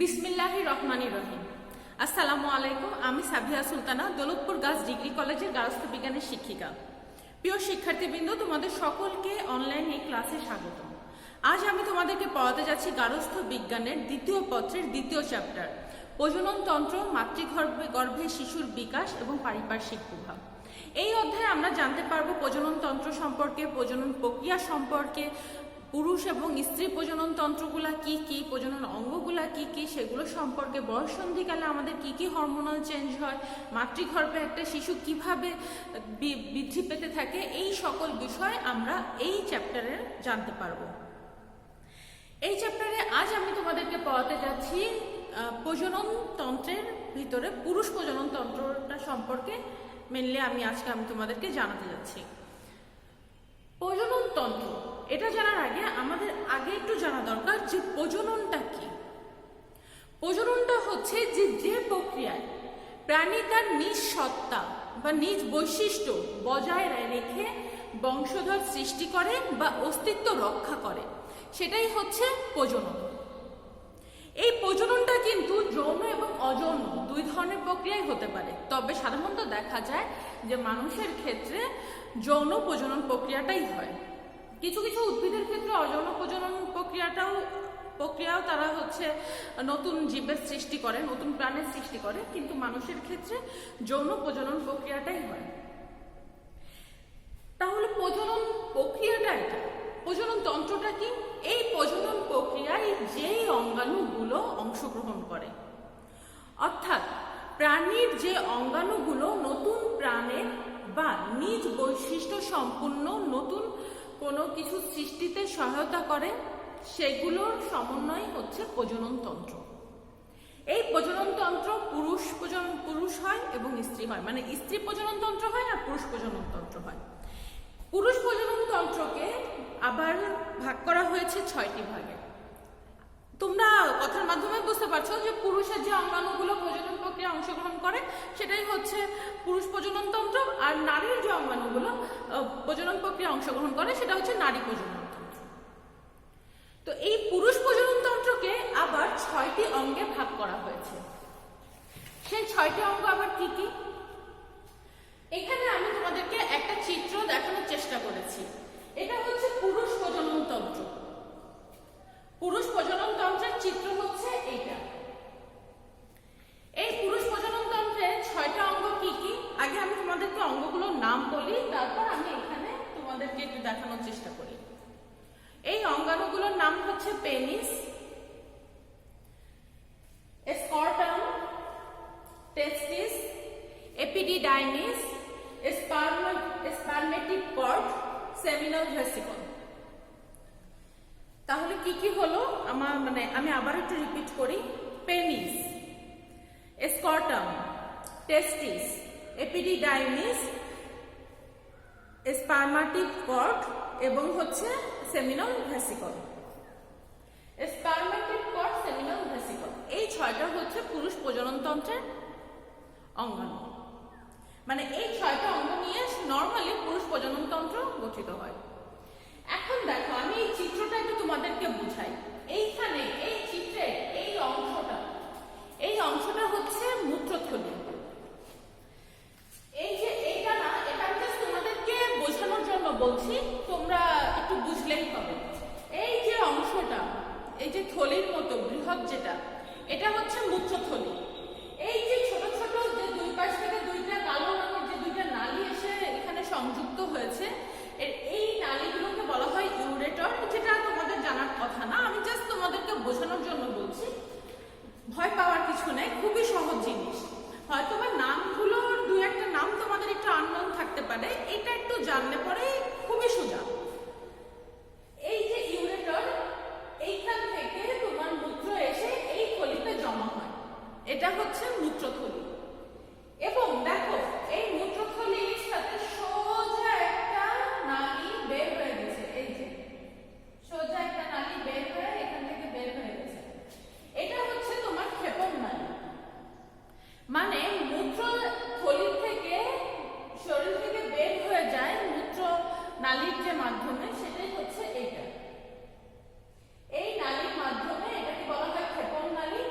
বিসমিল্লাহির রহমানির রহিম। আসসালামু আলাইকুম। আমি সাবিহা সুলতানা, দৌলতপুর গার্লস ডিগ্রি কলেজের গার্হস্থ্য বিজ্ঞানের শিক্ষিকা। প্রিয় শিক্ষার্থীবৃন্দ, তোমাদের সকলকে অনলাইন এই ক্লাসে স্বাগত। আজ আমি তোমাদেরকে পড়াতে যাচ্ছি গার্হস্থ্য বিজ্ঞানের দ্বিতীয় পত্রের দ্বিতীয় চ্যাপ্টার, প্রজনন তন্ত্র, মাতৃগর্ভে শিশুর বিকাশ এবং পারিপার্শ্বিক প্রভাব। এই অধ্যায়ে আমরা জানতে পারবো প্রজনন তন্ত্র সম্পর্কে, প্রজনন প্রক্রিয়া সম্পর্কে, পুরুষ এবং স্ত্রী প্রজনন তন্ত্রগুলা কি কি, প্রজনন অঙ্গগুলা কি কি সেগুলো সম্পর্কে, বয়ঃসন্ধিকালে আমাদের কি কি হরমোনাল চেঞ্জ হয়, মাতৃগর্ভে একটা শিশু কিভাবে বৃদ্ধি পেতে থাকে, এই সকল বিষয় আমরা এই চ্যাপ্টারে জানতে পারবো। এই চ্যাপ্টারে আজ আমি তোমাদেরকে পড়াতে যাচ্ছি প্রজনন তন্ত্রের ভিতরে পুরুষ প্রজনন তন্ত্রটা সম্পর্কে মেনলি আমি তোমাদেরকে জানাতে যাচ্ছি। প্রজনন তন্ত্র এটা জানার আগে আমাদের একটু জানা দরকার যে প্রজননটা কি। প্রজননটা হচ্ছে যে প্রক্রিয়ায় প্রাণী তার নিজ সত্তা বা নিজ বৈশিষ্ট্য বজায় রেখে বংশধর সৃষ্টি করে বা অস্তিত্ব রক্ষা করে, সেটাই হচ্ছে প্রজনন। এই প্রজননটা কিন্তু যৌন এবং অযৌন দুই ধরনের প্রক্রিয়াই হতে পারে, তবে সাধারণত দেখা যায় যে মানুষের ক্ষেত্রে যৌন প্রজনন প্রক্রিয়াটাই হয়। কিছু কিছু উদ্ভিদের ক্ষেত্রে অযৌন প্রজনন প্রক্রিয়াও তারা নতুন জীবের সৃষ্টি করে, নতুন প্রাণের সৃষ্টি করে, কিন্তু মানুষের ক্ষেত্রে যৌন প্রজনন প্রক্রিয়াটাই হয়। তাহলে প্রজনন প্রক্রিয়াটা এটা, প্রজনন তন্ত্রটা কি? এই প্রজনন প্রক্রিয়ায় যেই অঙ্গাণুগুলো অংশগ্রহণ করে, অর্থাৎ প্রাণীর যে অঙ্গাণুগুলো নতুন প্রাণের বা নিজ বৈশিষ্ট্য সম্পূর্ণ নতুন কোনো কিছু সৃষ্টিতে সহায়তা করে, সেগুলোর সমন্বয় হচ্ছে প্রজনন তন্ত্র। এই প্রজনন তন্ত্র পুরুষ হয় এবং স্ত্রী হয়, মানে স্ত্রী প্রজনন তন্ত্র হয় আর পুরুষ প্রজনন তন্ত্র হয়। পুরুষ প্রজনন তন্ত্রকে আবার ভাগ করা হয়েছে 6টি ভাগে। তোমরা কথার মাধ্যমে বুঝতে পারছো যে পুরুষের যে অঙ্গাণুগুলো প্রজনন প্রক্রিয়া অংশগ্রহণ করে সেটাই হচ্ছে পুরুষ প্রজনন তন্ত্র, আর নারীর যে অঙ্গাণুগুলো প্রজনন প্রক্রিয়া অংশগ্রহণ করে সেটা হচ্ছে নারী প্রজনন তন্ত্র। তো এই পুরুষ প্রজনন তন্ত্রকে আবার 6টি অঙ্গে ভাগ করা হয়েছে। সেই 6টি অঙ্গ আবার কি কি? এখানে আমি তোমাদেরকে একটা চিত্র দেখানোর চেষ্টা করেছি। এটা হচ্ছে পুরুষ প্রজনন তন্ত্র। পুরুষ প্রজনন তন্ত্রের চিত্র হচ্ছে এইটা। এই পুরুষ প্রজনন তন্ত্রের 6টা অঙ্গ কি কি? আগে আমি তোমাদেরকে অঙ্গগুলোর নাম বলি, তারপর আমি এখানে তোমাদেরকে একটু দেখানোর চেষ্টা করি। এই অঙ্গাণুগুলোর নাম হচ্ছে penis, scrotum, testis, epididymis, spermatic cord, seminal vesicle. তাহলে কি কি হলো আমি আবার একটু রিপিট করি। Penis, scrotum, testis, epididymis, spermatic cord এবং seminal vesicle. Spermatic cord, seminal vesicle, এই 6টা হচ্ছে পুরুষ প্রজনন তন্ত্রের অঙ্গাণু। মানে এই 6টা অঙ্গ নিয়ে নরমালি পুরুষ প্রজনন তন্ত্র গঠিত হয়। এখন দেখো, আমি এই চিত্রটা একটু তোমাদেরকে বুঝাই। এইখানে এই চিত্রে এই অংশটা হচ্ছে মূত্রথলি। এই যে এইটা না, এটা আমি জাস্ট তোমাদেরকে বোঝানোর জন্য বলছি, তোমরা একটু বুঝলেই হবে। এই যে অংশটা, এই যে থলির মতো বৃহৎ যেটা, এটা হচ্ছে মূত্রথলি। এই যে ছোট ছোট যে দুই পাশ থেকে দুইটা কালো রঙের যে দুইটা নালী এসে এখানে সংযুক্ত হয়েছে, এই নালীগুলোকে বলা হয় ইউরেটর, যেটা তোমাদের জানার কথা না, আমি জাস্ট তোমাদেরকে বোঝানোর জন্য বলছি। ভয় পাওয়ার কিছু নেই, খুবই সহজ জিনিস। হয়তো বা নামগুলোর দুই একটা নাম তোমাদের একটু আননোন থাকতে পারে, এটা একটু জানলে পরে খুবই সোজা। এই যে ইউরেটর, এইখান থেকে তোমার মূত্র এসে এই থলিতে জমা হয়, এটা হচ্ছে মূত্রথলি। এবং দেখো, এই মূত্রথলির সাথে সোজা একটা নালী বের হয়ে গেছে। এই যে সোজা একটা নালী বের হয়ে এখান থেকে বের হয়ে গেছে, এটা হচ্ছে তোমার ক্ষেপণ নালী। মানে মূত্রথলি থেকে শরীর থেকে বের হয়ে যায় মূত্র নালীর যে মাধ্যমে, সেটাই হচ্ছে এইটা। এই নালীর মাধ্যমে এটাকে বলা হয় ক্ষেপণ নালী।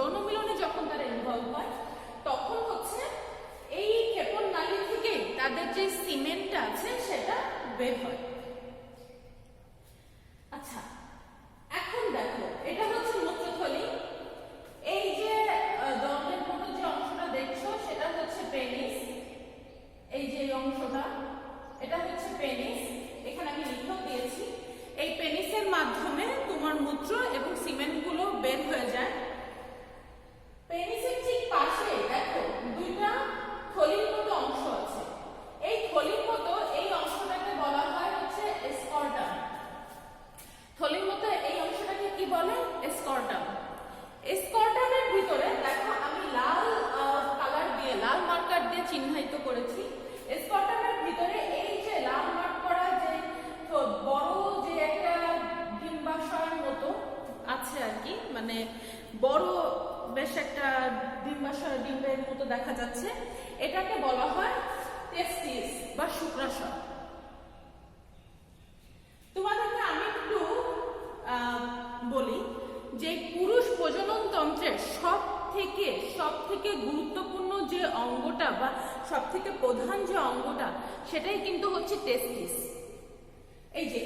যৌন মিলনে যখন তারা ইনভলভ হয় তখন হচ্ছে এই ক্ষেপণ নালী থেকে তাদের যে সিমেন্টটা আছে সেটা বের হয়। আচ্ছা, এখন দেখো এটা হচ্ছে মূত্রথলি। এই যে দণ্ডের মতো যে অংশটা দেখছো সেটা হচ্ছে পেনিস। এই যে অংশটা এটা হচ্ছে পেনিস, এখানে আমি লিখেও দিয়েছি। এই পেনিসের মাধ্যমে তোমার মূত্র এবং সিমেন্ট গুলো বের হয়ে যায়। পেনিসের ঠিক পাশে দেখো দুইটা থলির মতো অংশ আছে। এই থলির মতো এই অংশটাকে বলা হয় হচ্ছে স্কর্টাম। থলির মতো এই অংশটাকে কি বলে? স্কর্টাম। স্কর্টামের ভিতরে দেখো আমি লাল কালার দিয়ে, লাল মার্কার দিয়ে চিহ্নিত করেছি। স্কর্টামের ভিতরে এই যে লাল মার্ক করা যে বড় যে একটা ডিম্বাশয়ের মতো আছে আর কি, মানে বড় বেশ একটা ডিম্বাশয়, ডিম্বের মতো দেখা যাচ্ছে, এটাকে বলা হয় টেস্টিস বা শুক্রাশয়। তোমাদেরকে আমি একটু বলি যে পুরুষ প্রজনন তন্ত্রের সব থেকে গুরুত্বপূর্ণ যে অঙ্গটা বা সব থেকে প্রধান যে অঙ্গটা সেটাই কিন্তু হচ্ছে টেস্টিস। এই যে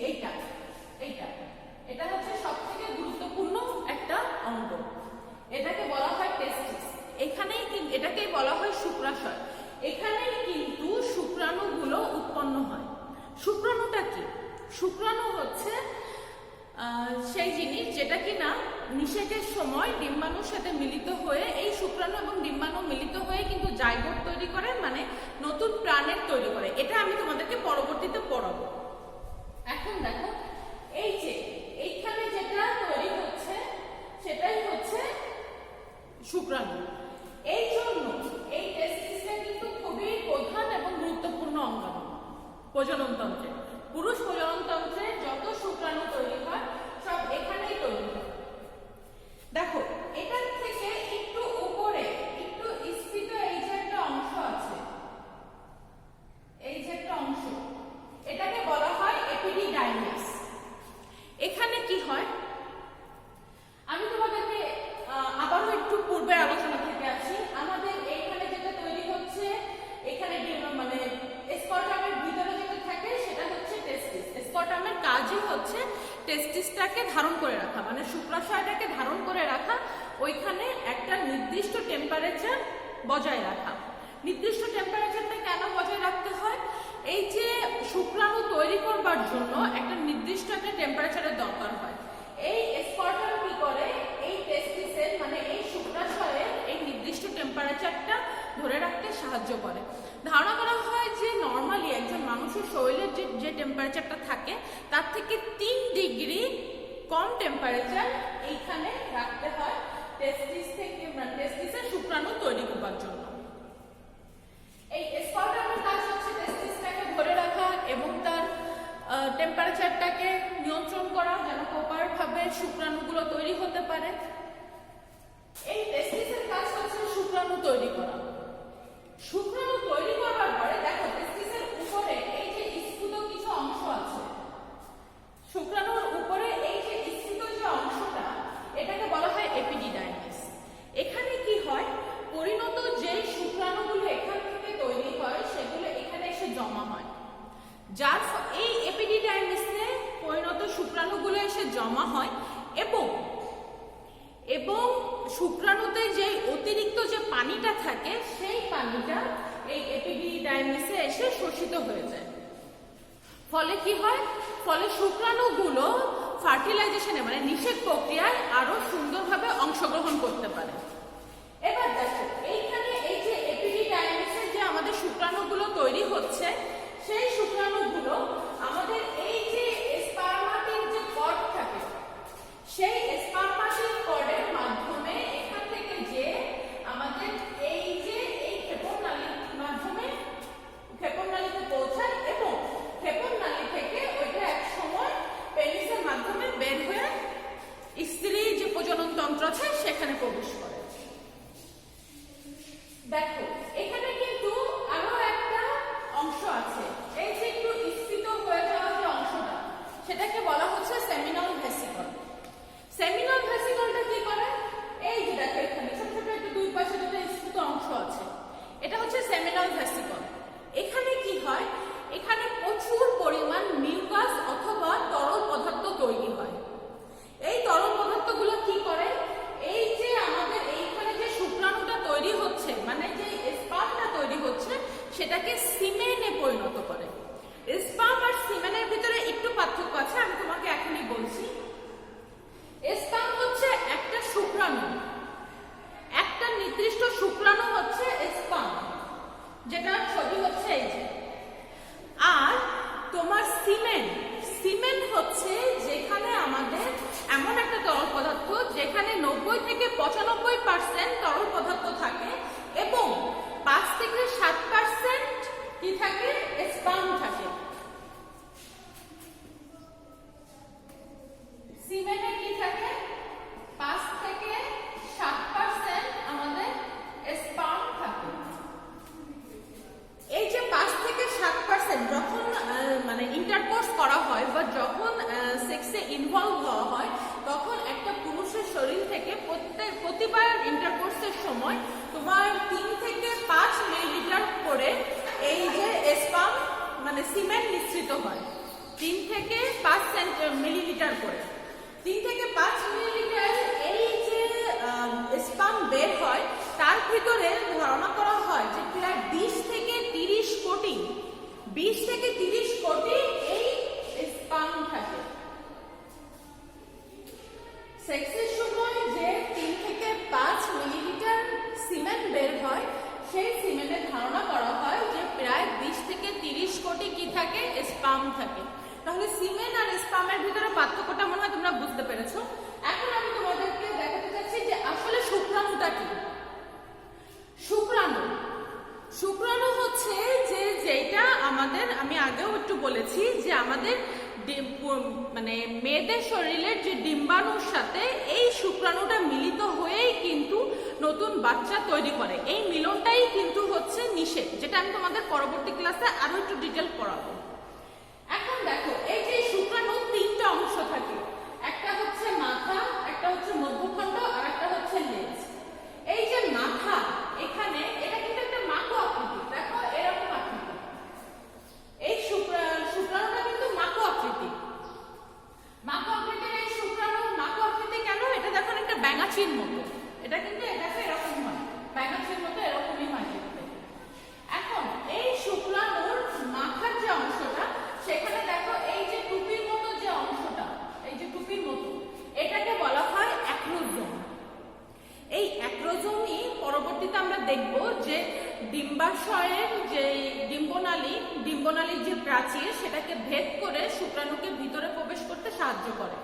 এটা হচ্ছে সব থেকে গুরুত্বপূর্ণ একটা অঙ্গ, এটাকে বলা হয় টেস্টিস। এটাকেই বলা হয় শুক্রাশয়। এখানেই কিন্তু শুক্রাণুগুলো উৎপন্ন হয়। শুক্রাণুটা কি? শুক্রাণু হচ্ছে সেই জিনিস যেটা কিনা নিষেকের সময় ডিম্বাণুর সাথে মিলিত হয়ে, এই শুক্রাণু এবং ডিম্বাণু মিলিত হয়ে কিন্তু জাইগোট তৈরি করে, মানে নতুন প্রাণের তৈরি করে। এটা আমি তোমাদেরকে পরবর্তীতে পড়াবো। এখন দেখো এই যে এইখানে যেটা তৈরি হচ্ছে সেটাই হচ্ছে শুক্রাণু। এই জন্য এই টেস্টিসটা কিন্তু খুবই প্রধান এবং গুরুত্বপূর্ণ অঙ্গ প্রজনন তন্ত্রে। পুরুষ প্রজনন তন্ত্রে যত শুক্রাণু তৈরি হয় সব এখানেই তৈরি হয়। দেখো এখান থেকে একটু উপরে একটু স্ফীত এই যে একটা অংশ আছে, এই যে একটা অংশ, এটাকে বলা হয় এপিডিডাইমিস। এখানে কি হয় আমি তোমাদেরকে আবারও একটু পূর্বে আলোচনা থেকে আসি। আমাদের এইখানে যেটা তৈরি হচ্ছে, এখানে মানে স্কর্টামের ভিতরে যেটা থাকে সেটা হচ্ছে টেস্টিস। স্কর্টামের কাজই হচ্ছে টেস্টিসটাকে ধারণ করে রাখা, মানে শুক্রাশয়টাকে ধারণ করে রাখা, ওইখানে একটা নির্দিষ্ট টেম্পারেচার বজায় রাখা। নির্দিষ্ট টেম্পারেচারটা কেন বজায় রাখতে হয়? এই যে শুক্রাণু তৈরি করবার জন্য একটা নির্দিষ্ট একটা টেম্পারেচারের দরকার হয়। এই স্কর্টাম কি করে? এই টেস্টিসের মানে এই শুক্রাশয়ের এই নির্দিষ্ট টেম্পারেচারটা ধরে রাখতে সাহায্য করে। ধারণা করা হয় যে নর্মালি একজন মানুষের শরীরের যে টেম্পারেচারটা থাকে তার থেকে 3 ডিগ্রি কম টেম্পারেচার এইখানে রাখতে হয় টেস্টিস থেকে, মানে টেস্টিসের শুক্রাণু তৈরি করবার জন্য। এই স্কর্টামের কাজ হচ্ছে টেস্টিসটাকে ধরে রাখা এবং তার টেম্পারেচারটাকে নিয়ন্ত্রণ করা, যেন প্রপারভাবে শুক্রাণুগুলো তৈরি হতে পারে। এই টেস্টিসের কাজ হচ্ছে শুক্রাণু তৈরি করা। শুক্রাণু তৈরি করার পরে দেখো টেস্টিসের উপরে এই যে স্ফীত কিছু অংশ আছে, শুক্রাণুর উপরে এই যে স্ফীত যে অংশটা, এটাকে বলা হয় এপিডিডাইমিস। এখানে কি হয়? পরিণত যে শুক্রাণুগুলো এখান থেকে তৈরি হয় সেগুলো এখানে এসে জমা হয়। যার এই এপিডিডাইমিসে পরিণত শুক্রাণুগুলো এসে জমা হয় এবং শুক্রাণুতে যে অতিরিক্ত যে পানিটা থাকে সেই পানিটা এই এপিডিডাইমিসে এসে শোষিত হয়ে যায়। ফলে কি হয়? ফলে শুক্রাণুগুলো ফার্টিলাইজেশনে মানে নিষেক প্রক্রিয়ায় আরো সুন্দরভাবে অংশগ্রহণ করতে পারে। এবার দেখো এইখানে এই যে এপিডিডাইমিসে যে আমাদের শুক্রাণুগুলো তৈরি হচ্ছে, সেই শুক্রাণুগুলো আমাদের এই যে স্পার্মাটিক যে কর্ড থাকে সেই স্পার্মাটিক কর্ডের মাধ্যমে এখান থেকে যে আমাদের এই যে এই ক্ষেপণনালীর মাধ্যমে ক্ষেপণনালীতে পৌঁছায় এবং ক্ষেপণনালী থেকে ওইটা এক সময় পেনিসের মাধ্যমে বের হয়ে স্ত্রী যে প্রজনন তন্ত্র আছে সেখানে প্রবেশ করে। দেখো এখানে কিন্তু আরো একটা অংশ আছে, এই যে একটু স্ফীত হয়ে যাওয়া যে অংশটা সেটাকে বলা হচ্ছে সেমিনাল ভেসিকল। সেমিনাল ভেসিকলটা কি করে? এই যে দেখো এখানে শুক্রাণু হচ্ছে স্পার্ম, যেটা ছবি হচ্ছে এই যে। আর তোমার সিমেন্ট হচ্ছে যেখানে আমাদের এমন একটা তরল পদার্থ যেখানে 90 থেকে 95% তরল পদার্থ থাকে এবং 5 থেকে 7% কি থাকে, স্পার্ম থাকে। সিমেন্টে কি থাকে, 5 থেকে 7% আমাদের স্পার্ম থাকে। এই যে 5 থেকে 7% যখন মানে ইন্টারকোর্স করা হয় বা যখন সেক্সে ইনভলভ হওয়া হয়, তখন একটা পুরুষের শরীর থেকে প্রতিবার ইন্টারকোর্সের সময় তোমার 3 থেকে 5 মিলিলিটার করে এই যে স্পার্ম মানে সিমেন্ট নিঃসৃত হয়। 3 থেকে 5 মিলিলিটার করে, 3 থেকে 5 মিলিলিটার এই যে স্পার্ম বের হয়, তার ভিতরে ধারণা করা হয় যে প্রায় 20 থেকে 30 কোটি এই স্পার্ম থাকে। সেক্সের সময় যে 3 থেকে 5 মিলিলিটার সিমেন্ট বের হয়, সেই সিমেন্টের ধারণা করা হয় যে প্রায় 20 থেকে 30 কোটি কি থাকে, স্পার্ম থাকে। তাহলে সিমেন্ট আর স্পার্মের ভিতরে পার্থক্যটা মনে হয় তোমরা বুঝতে পেরেছো। এখন আমি তোমাদেরকে দেখাতে চাচ্ছি যে আসলে শুক্রাণুটা কি। শুক্রাণু হচ্ছে যে যেটা আমাদের, আমি আগেও একটু বলেছি যে আমাদের মানে মেয়েদের শরীরের যে ডিম্বাণুর সাথে এই শুক্রাণুটা মিলিত হয়েই কিন্তু নতুন বাচ্চা তৈরি করে। এই মিলনটাই কিন্তু হচ্ছে নিষেধ, যেটা আমি তোমাদের পরবর্তী ক্লাসে আরো একটু ডিটেল পড়াবো। এখন দেখো, এই যে শুক্রাণুর 3টা অংশ থাকে, একটা হচ্ছে মাথা, একটা হচ্ছে মধ্যখণ্ড, আর একটা হচ্ছে লেজ। এই যে মাথা, এখানে এটা কিন্তু একটা মাকো আকৃতি, দেখো এরকম আকৃতি। এই শুক্রাণুটা কিন্তু মাকো আকৃতি। মাকো আকৃতির এই শুক্রাণু মাকো আকৃতি কেন? এটা দেখো একটা ব্যাঙাচির মতো, এটা কিন্তু দেখো এরকম হয়, ব্যাঙাচির মতো এরকমই হয় দেখতে। এখন এই শুক্রাণুর মাথার যে অংশটা, সেখানে দেখো এই যে টুপির মতো যে অংশটা, এই যে টুপির মতো, এটাকে বলা হয় অ্যাক্রোজোম। এই অ্যাক্রোজোমই পরবর্তীতে আমরা দেখব যে ডিম্বাশয়ের যে ডিম্বনালীর যে প্রাচীর, সেটাকে ভেদ করে শুক্রাণুকে ভিতরে প্রবেশ করতে সাহায্য করে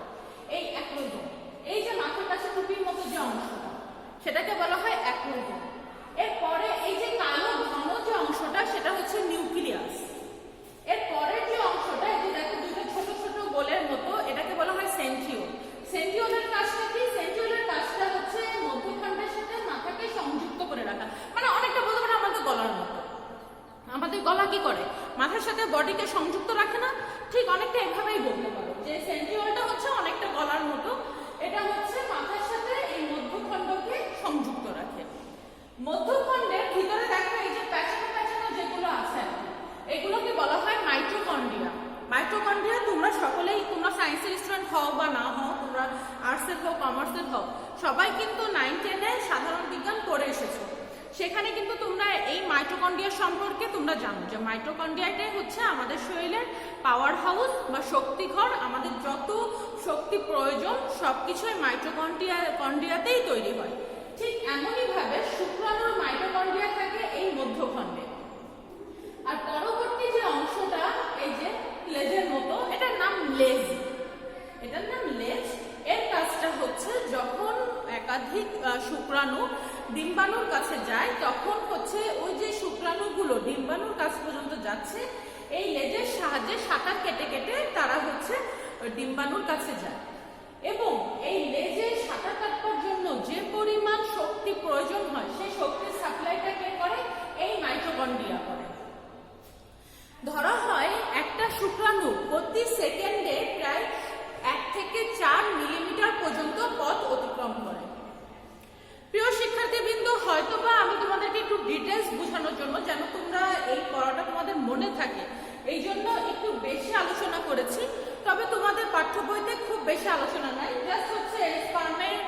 এই অ্যাক্রোজোম। এই যে মাথার কাছে টুপির মতো যে অংশটা, সেটাকে বলা হয় অ্যাক্রোজোম। এরপরে এই যে কালো ঘন যে অংশটা, সেটা হচ্ছে নিউক্লিয়াস। এর পরের যে অংশটা, এই যে দেখো দুটো ছোট ছোট গোলের মতো, এটাকে বলা হয় সেন্ট্রিওল। সেন্ট্রিওলের কাজটা কি? সেন্ট্রিওলের কাজটা হচ্ছে মধ্যখণ্ডের সাথে মাথাকে সংযুক্ত করে রাখা, মানে অনেকটা বলতে পারো আমাদের গলার মতো। আমাদের গলা কি করে? মাথার সাথে বডিকে সংযুক্ত রাখে না? ঠিক অনেকটা এভাবেই বলতে পারো যে সেন্ট্রিওলটা হচ্ছে অনেকটা গলার মতো, এটা হচ্ছে মাথার সাথে এই মধ্যখণ্ডকে সংযুক্ত রাখে। মধ্যখণ্ডের ভিতরে দেখো এই যে প্যাঁচানো প্যাঁচানো যেগুলো আছে, এগুলোকে বলা হয় মাইটোকন্ড্রিয়া। মাইটোকন্ড্রিয়া তোমরা সকলেই, তোমরা সায়েন্সের স্টুডেন্ট হও বা না হও, তোমরা আর্টসের হও কমার্সের হও, সবাই কিন্তু 9-10-এ সাধারণ বিজ্ঞান পড়ে এসেছো। সেখানে কিন্তু তোমরা এই মাইটোকন্ড্রিয়া সম্পর্কে তোমরা জানো যে মাইটোকন্ড্রিয়াটাই হচ্ছে আমাদের শরীরের পাওয়ার হাউস বা শক্তিঘর। আমাদের যত শক্তি প্রয়োজন সবকিছু এই মাইটোকন্ড্রিয়াতেই তৈরি হয়। ঠিক এমনই ভাবে শুক্রাণুর মাইটোকন্ড্রিয়া থাকে এই মধ্যখণ্ডে। আর পরবর্তী যে অংশটা, এই যে লেজের মতো, এটার নাম লেজ। এর কাজটা হচ্ছে যখন একাধিক শুক্রাণু ডিম্বাণুর কাছে যায়, তখন হচ্ছে ওই যে শুক্রাণুগুলো ডিম্বাণুর কাছ পর্যন্ত যাচ্ছে, এই লেজের সাহায্যে সাঁতার কেটে কেটে তারা হচ্ছে ডিম্বাণুর কাছে যায়। এবং এই লেজে সাঁতার কাটবার জন্য যে পরিমাণ শক্তি প্রয়োজন হয়, সেই শক্তির সাপ্লাইটা কে করে? এই মাইটোকন্ড্রিয়া করে। ধরা হয় একটা শুক্রাণু প্রতি সেকেন্ডে প্রায় 1 থেকে 4 মিলিমিটার পর্যন্ত পথ অতিক্রম করে। প্রিয় শিক্ষার্থীবৃন্দ, হয়তোবা আমি তোমাদেরকে একটু ডিটেলস বোঝানোর জন্য, যেন তোমরা এই পড়াটা তোমাদের মনে থাকে, এই জন্য একটু বেশি আলোচনা করেছি। তবে তোমাদের পাঠ্য বইতে খুব বেশি আলোচনা নাই, জাস্ট হচ্ছে স্পার্মের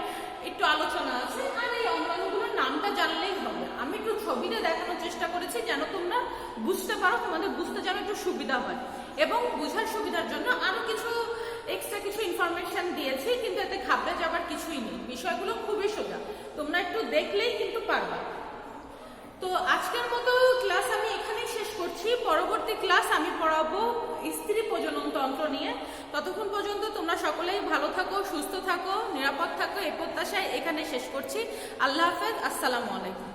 একটু আলোচনা আছে, আর এই অঙ্গাণুগুলোর নামটা জানলেই হবে। আমি একটু ছবিতে দেখানোর চেষ্টা করেছি যেন তোমরা বুঝতে পারো, তোমাদের বুঝতে যেন একটু সুবিধা হয়। এবং বোঝার সুবিধার জন্য আমি কিছু এক্সট্রা কিছু ইনফরমেশন দিয়েছি, কিন্তু এতে ঘাবড়ে যাবার কিছুই নেই। বিষয়গুলো খুবই সোজা, তোমরা একটু দেখলেই কিন্তু পারবা। তো আজকের মতো ক্লাস আমি এখানেই শেষ করছি। পরবর্তী ক্লাস আমি পড়াবো স্ত্রী প্রজনন তন্ত্র নিয়ে। ততক্ষণ পর্যন্ত তোমরা সকলেই ভালো থাকো, সুস্থ থাকো, নিরাপদ থাকো, এই প্রত্যাশায় এখানে শেষ করছি। আল্লাহ হাফেজ, আসসালামু আলাইকুম।